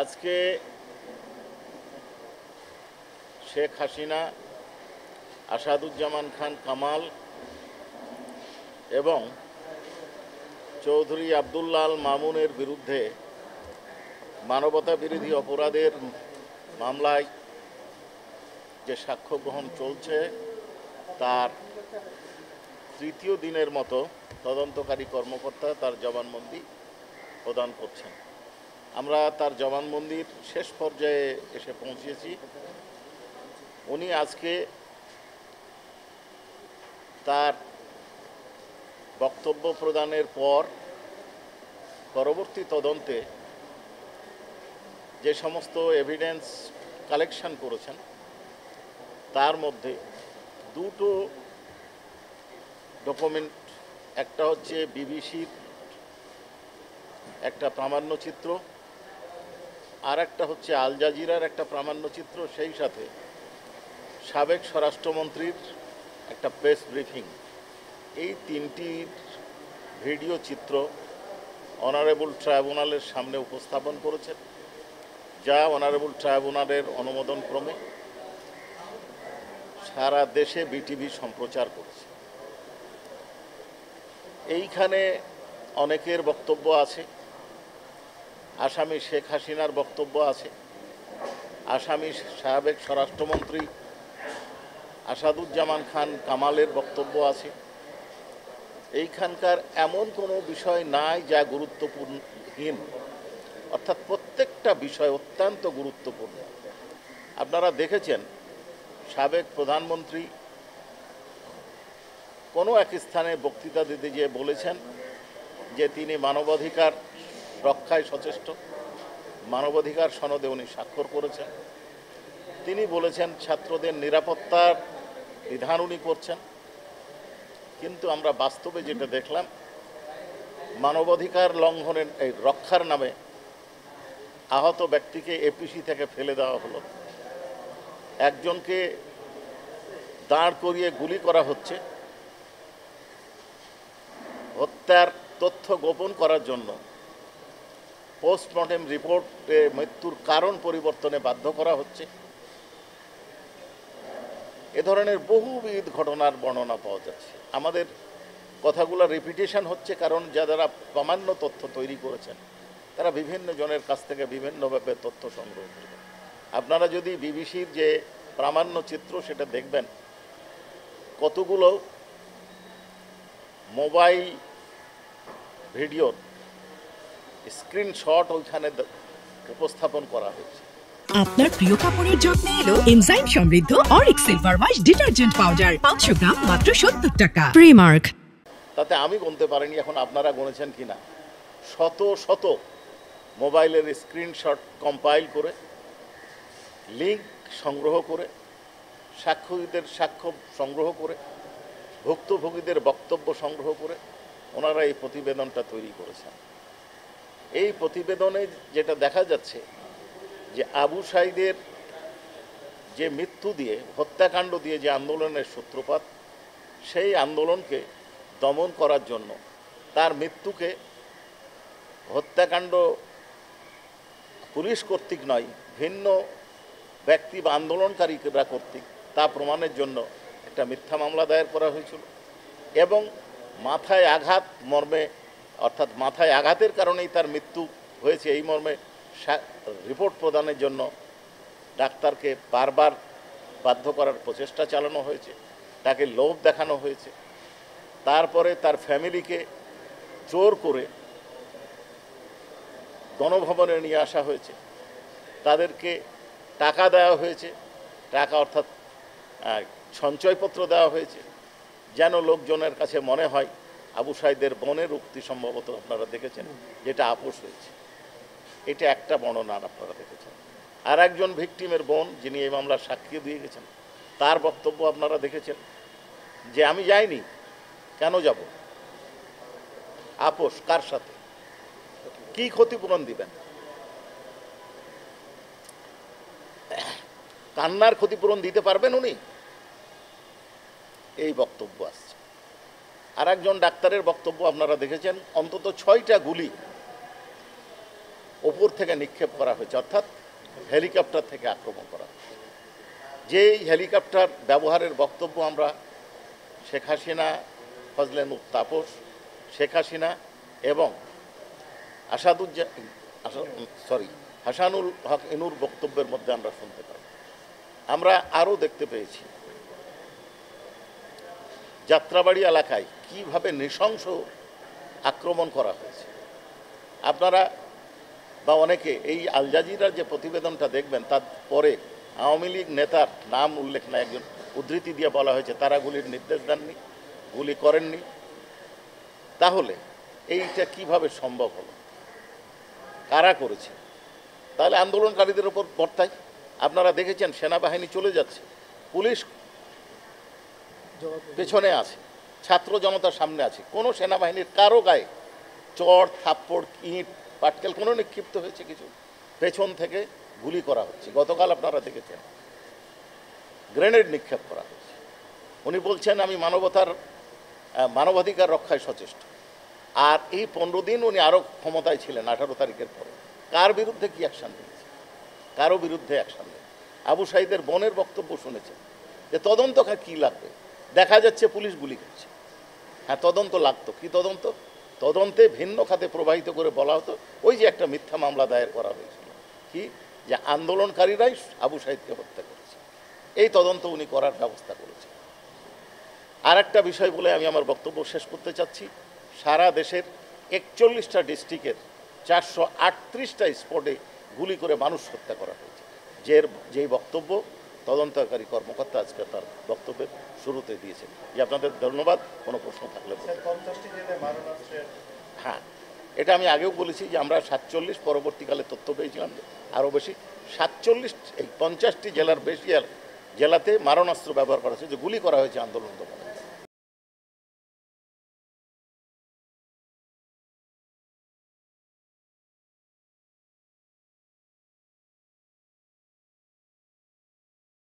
আজকে শেখ হাসিনা, আসাদুজ্জামান খান কামাল এবং চৌধুরী আব্দুল্লাহ আল মামুনের বিরুদ্ধে মানবতা বিরোধী অপরাধের মামলায় যে সাক্ষ্য গ্রহণ চলছে তার তৃতীয় দিনের মতো তদন্তকারী কর্মকর্তা তার জবানবন্দি প্রদান করছেন। আমরা তার জবানবন্দির শেষ পর্যায়ে এসে পৌঁছেছি। উনি আজকে তার বক্তব্য প্রদানের পর পরবর্তী তদন্তে যে সমস্ত এভিডেন্স কালেকশন করেছেন তার মধ্যে দুটো ডকুমেন্ট, একটা হচ্ছে বিবিসির একটা প্রামাণ্যচিত্র, আর একটা হচ্ছে আল জাজিরার একটা প্রামাণ্যচিত্র, সেই সাথে সাবেক স্বরাষ্ট্রমন্ত্রীর একটা প্রেস ব্রিফিং। এই তিনটির ভিডিও চিত্র অনারেবল ট্রাইব্যুনালের সামনে উপস্থাপন করেছেন, যা অনারেবল ট্রাইব্যুনালের অনুমোদন ক্রমে সারা দেশে বিটিভি সম্প্রচার করেছে। এইখানে অনেকের বক্তব্য আছে, আসামি শেখ হাসিনার বক্তব্য আছে, আসামি সাবেক স্বরাষ্ট্রমন্ত্রী আসাদুজ্জামান খান কামালের বক্তব্য আছে। এইখানকার এমন কোনো বিষয় নাই যা গুরুত্বপূর্ণহীন, অর্থাৎ প্রত্যেকটা বিষয় অত্যন্ত গুরুত্বপূর্ণ। আপনারা দেখেছেন সাবেক প্রধানমন্ত্রী কোনো এক স্থানে বক্তৃতা দিতে গিয়ে বলেছেন যে তিনি মানবাধিকার রক্ষায় সচেষ্ট, মানবাধিকার সনদে উনি স্বাক্ষর করেছেন। তিনি বলেছেন ছাত্রদের নিরাপত্তার বিধান উনি করছেন, কিন্তু আমরা বাস্তবে যেটা দেখলাম, মানবাধিকার লঙ্ঘনের এই রক্ষার নামে আহত ব্যক্তিকে এপিসি থেকে ফেলে দেওয়া হলো, একজনকে দাঁড় করিয়ে গুলি করা হচ্ছে হত্যার তথ্য গোপন করার জন্য, পোস্টমর্টেম রিপোর্টে মৃত্যুর কারণ পরিবর্তনে বাধ্য করা হচ্ছে। এ ধরনের বহুবিধ ঘটনার বর্ণনা পাওয়া যাচ্ছে। আমাদের কথাগুলো রিপিটেশন হচ্ছে কারণ যারা প্রামাণ্য তথ্য তৈরি করেছেন তারা বিভিন্ন জনের কাছ থেকে বিভিন্নভাবে তথ্য সংগ্রহ করবেন। আপনারা যদি বিবিসির যে প্রামাণ্য চিত্র সেটা দেখবেন, কতগুলো মোবাইল ভিডিওর স্ক্রিনশট ওইখানে উপস্থাপন করা হয়েছে। আপনার প্রিয় কাপড়ের যত্নে এলো এনজাইম সমৃদ্ধ Arik silver wash detergent powder, 500 গ্রাম মাত্র 70 টাকা। প্রিমার্ক। তাতে আমি গুনতে পারিনি, এখন আপনারা গুনেছেন কিনা, শত শত মোবাইলের স্ক্রিনশট কম্পাইল করে, লিঙ্ক সংগ্রহ করে, সাক্ষ্যদের সাক্ষ্য সংগ্রহ করে, ভুক্তভোগীদের বক্তব্য সংগ্রহ করে ওনারা এই প্রতিবেদনটা তৈরি করেছেন। এই প্রতিবেদনে যেটা দেখা যাচ্ছে যে আবু সাঈদের যে মৃত্যু দিয়ে, হত্যাকাণ্ড দিয়ে যে আন্দোলনের সূত্রপাত, সেই আন্দোলনকে দমন করার জন্য তার মৃত্যুকে হত্যাকাণ্ড পুলিশ কর্তৃক নয়, ভিন্ন ব্যক্তি বা আন্দোলনকারীরা কর্তৃক তা প্রমাণের জন্য একটা মিথ্যা মামলা দায়ের করা হয়েছিল, এবং মাথায় আঘাত মর্মে, অর্থাৎ মাথায় আঘাতের কারণেই তার মৃত্যু হয়েছে এই মর্মে রিপোর্ট প্রদানের জন্য ডাক্তারকে বারবার বাধ্য করার প্রচেষ্টা চালানো হয়েছে, তাকে লোভ দেখানো হয়েছে। তারপরে তার ফ্যামিলিকে জোর করে গণভবনে নিয়ে আসা হয়েছে, তাদেরকে টাকা দেওয়া হয়েছে, টাকা অর্থাৎ সঞ্চয়পত্র দেওয়া হয়েছে, যেন লোকজনের কাছে মনে হয় আবু সাঈদের বোনের উক্তি সম্ভবত আপনারা দেখেছেন যেটা আপোষ হয়েছে। এটা একটা বর্ণনা আপনারা দেখেছেন। আর একজন ভিকটিমের বোন যিনি এই মামলার সাক্ষী দিয়ে গেছেন, তার বক্তব্য আপনারা দেখেছেন যে আমি যাইনি, কেন যাব, আপোষ কার সাথে, কি ক্ষতিপূরণ দিবেন, কান্নার ক্ষতিপূরণ দিতে পারবেন উনি, এই বক্তব্য আসছে। আর একজন ডাক্তারের বক্তব্য আপনারা দেখেছেন, অন্তত 6টা গুলি ওপর থেকে নিক্ষেপ করা হয়েছে, অর্থাৎ হেলিকপ্টার থেকে আক্রমণ করা হয়েছে। যেই হেলিকপ্টার ব্যবহারের বক্তব্য আমরা শেখ হাসিনা, ফজলে নূর তাপস, শেখ হাসিনা এবং হাসানুল হক ইনুর বক্তব্যের মধ্যে আমরা শুনতে পাই। আমরা আরও দেখতে পেয়েছি যাত্রাবাড়ি এলাকায় কিভাবে নৃশংস আক্রমণ করা হয়েছে। আপনারা বা অনেকে এই আল জাজিরার যে প্রতিবেদনটা দেখবেন, তার পরে আওয়ামী লীগ নেতার নাম উল্লেখ না, একজন উদ্ধৃতি দিয়ে বলা হয়েছে তারা গুলির নির্দেশ দেননি, গুলি করেননি। তাহলে এইটা কিভাবে সম্ভব হলো, কারা করেছে? তাহলে আন্দোলনকারীদের ওপর বর্তায়। আপনারা দেখেছেন সেনাবাহিনী চলে যাচ্ছে, পুলিশ পেছনে আছে, ছাত্র জনতার সামনে আছে, কোনো সেনাবাহিনীর কারো গায়ে চড় থাপ্পড় ইট পাটকেল কোনো নিক্ষিপ্ত হয়েছে কিছু? পেছন থেকে গুলি করা হচ্ছে। গতকাল আপনারা দেখেছেন গ্রেনেড নিক্ষেপ করা হয়েছে। উনি বলছেন আমি মানবাধিকার রক্ষায় সচেষ্ট। আর এই 15 দিন উনি আরও ক্ষমতায় ছিলেন, 18 তারিখের পরে কার বিরুদ্ধে কি অ্যাকশান নিয়েছে? কারো বিরুদ্ধে অ্যাকশান নেই। আবু সাঈদের বোনের বক্তব্য শুনেছেন যে তদন্ত কি লাগবে, দেখা যাচ্ছে পুলিশ গুলি করছে। হ্যাঁ, তদন্ত লাগতো। কি তদন্ত? তদন্তে ভিন্ন খাতে প্রবাহিত করে বলা হতো ওই যে একটা মিথ্যা মামলা দায়ের করা হয়েছিল, কি যে আন্দোলনকারীরাই আবু সাঈদকে হত্যা করেছে। এই তদন্ত উনি করার ব্যবস্থা করেছেন। আর একটা বিষয় বলে আমি আমার বক্তব্য শেষ করতে চাচ্ছি। সারা দেশের 41টা ডিস্ট্রিক্টের 438টা স্পটে গুলি করে মানুষ হত্যা করা হয়েছে। যেই বক্তব্য তদন্তকারী কর্মকর্তা আজকে তার বক্তব্যের শুরুতে দিয়েছেন। যে আপনাদের ধন্যবাদ। কোনো প্রশ্ন থাকলে হ্যাঁ, এটা আমি আগেও বলেছি যে আমরা 47, পরবর্তীকালে তথ্য পেয়েছিলাম আরও বেশি, 47 এই 50টি জেলার বেশি জেলাতে মারণাস্ত্র ব্যবহার করা হয়েছে, যে গুলি করা হয়েছে আন্দোলন দমনে।